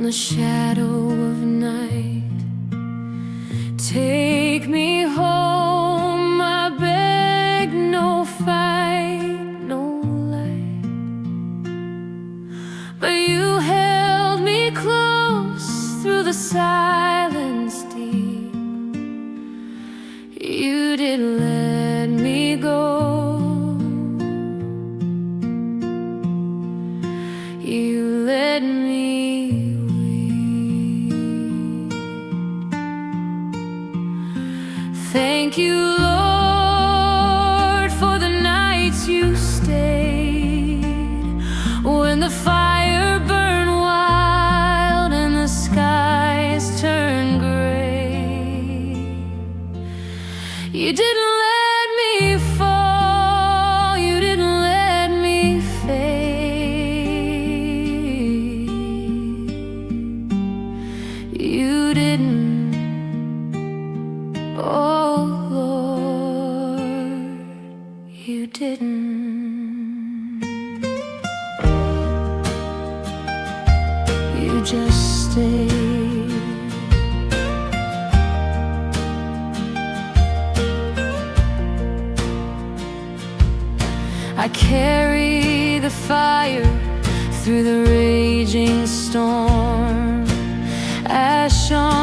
in the shadow of night. Take me home, I beg, no fight, no light. But you held me close through the silence deep. You didn't let me go. You let me weep. Thank you, Lord, for the nights you stayed, when the fire burned wild and the skies turned gray. You didn't let me fall, you didn't let me fade. You didn't, oh Lord, you didn't. You just stayed. I carry the fire through the raging storm, ash on